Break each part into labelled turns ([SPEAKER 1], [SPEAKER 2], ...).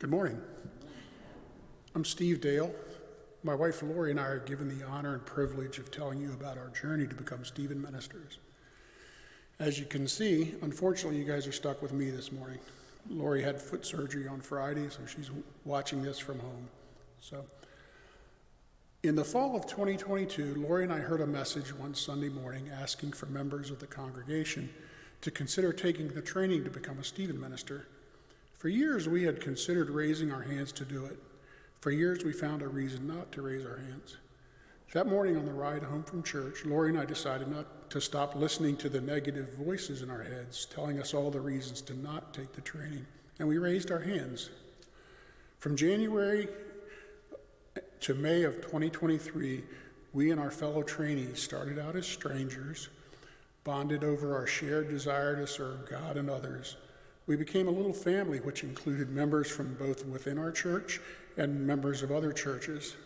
[SPEAKER 1] Good morning. I'm Steve Dale. My wife Lori and I are given the honor and privilege of telling you about our journey to become Stephen ministers. As you can see, unfortunately, you guys are stuck with me this morning. Lori had foot surgery on Friday, so she's watching this from home. In the fall of 2022, Lori and I heard a message one Sunday morning asking for members of the congregation to consider taking the training to become a Stephen minister. For years, we had considered raising our hands to do it. For years, we found a reason not to raise our hands. That morning on the ride home from church, Lori and I decided not to stop listening to the negative voices in our heads, telling us all the reasons to not take the training, and we raised our hands. From January to May of 2023, we and our fellow trainees started out as strangers, bonded over our shared desire to serve God and others. We became a little family, which included members from both within our church and members of other churches.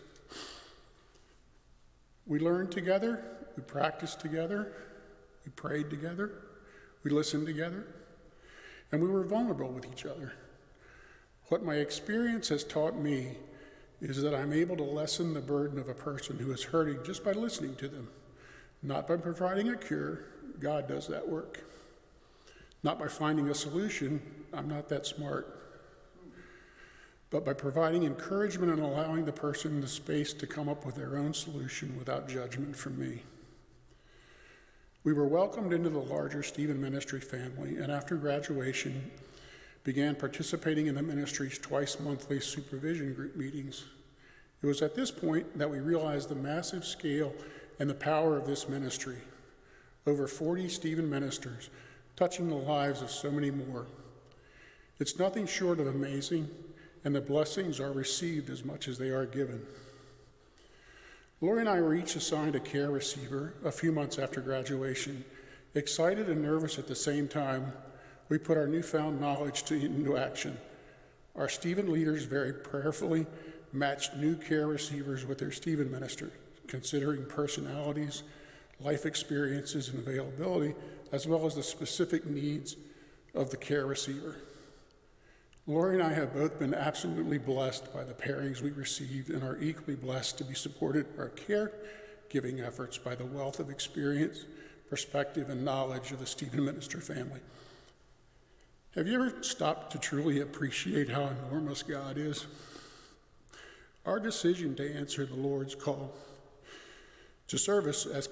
[SPEAKER 1] We learned together, we practiced together, we prayed together, we listened together, and we were vulnerable with each other. What my experience has taught me is that I'm able to lessen the burden of a person who is hurting just by listening to them, not by providing a cure. God does that work. Not by finding a solution, I'm not that smart, but by providing encouragement and allowing the person the space to come up with their own solution without judgment from me. We were welcomed into the larger Stephen ministry family, and after graduation, began participating in the ministry's twice-monthly supervision group meetings. It was at this point that we realized the massive scale and the power of this ministry. Over 40 Stephen ministers, touching the lives of so many more. It's nothing short of amazing, and the blessings are received as much as they are given. Lori and I were each assigned a care receiver a few months after graduation. Excited and nervous at the same time, we put our newfound knowledge into action. Our Stephen leaders very prayerfully matched new care receivers with their Stephen minister, considering personalities, life experiences, and availability, as well as the specific needs of the care receiver. Lori and I have both been absolutely blessed by the pairings we received and are equally blessed to be supported by our care-giving efforts by the wealth of experience, perspective, and knowledge of the Stephen minister family. Have you ever stopped to truly appreciate how enormous God is? Our decision to answer the Lord's call to service as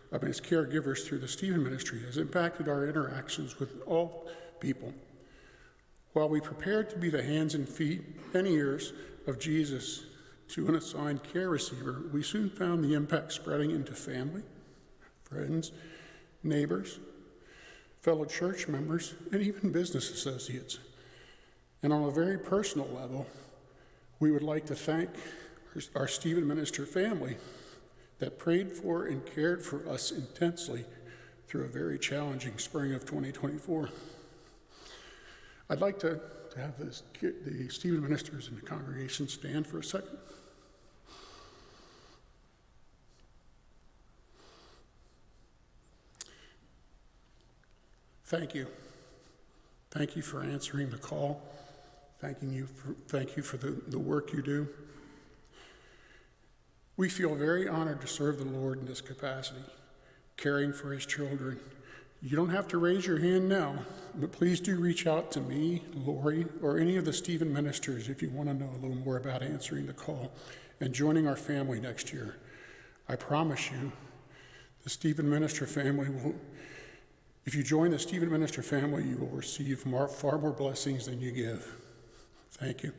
[SPEAKER 1] as caregivers through the Stephen ministry has impacted our interactions with all people. While we prepared to be the hands and feet and ears of Jesus to an assigned care receiver, we soon found the impact spreading into family, friends, neighbors, fellow church members, and even business associates. And on a very personal level, we would like to thank our Stephen minister family that prayed for and cared for us intensely through a very challenging spring of 2024. I'd like to have the Stephen ministers in the congregation stand for a second. Thank you. Thank you for answering the call. Thank you for the work you do. We feel very honored to serve the Lord in this capacity, caring for his children. You don't have to raise your hand now, but please do reach out to me, Lori, or any of the Stephen ministers if you want to know a little more about answering the call and joining our family next year. I promise you, the Stephen minister family if you join the Stephen minister family, you will receive far more blessings than you give. Thank you.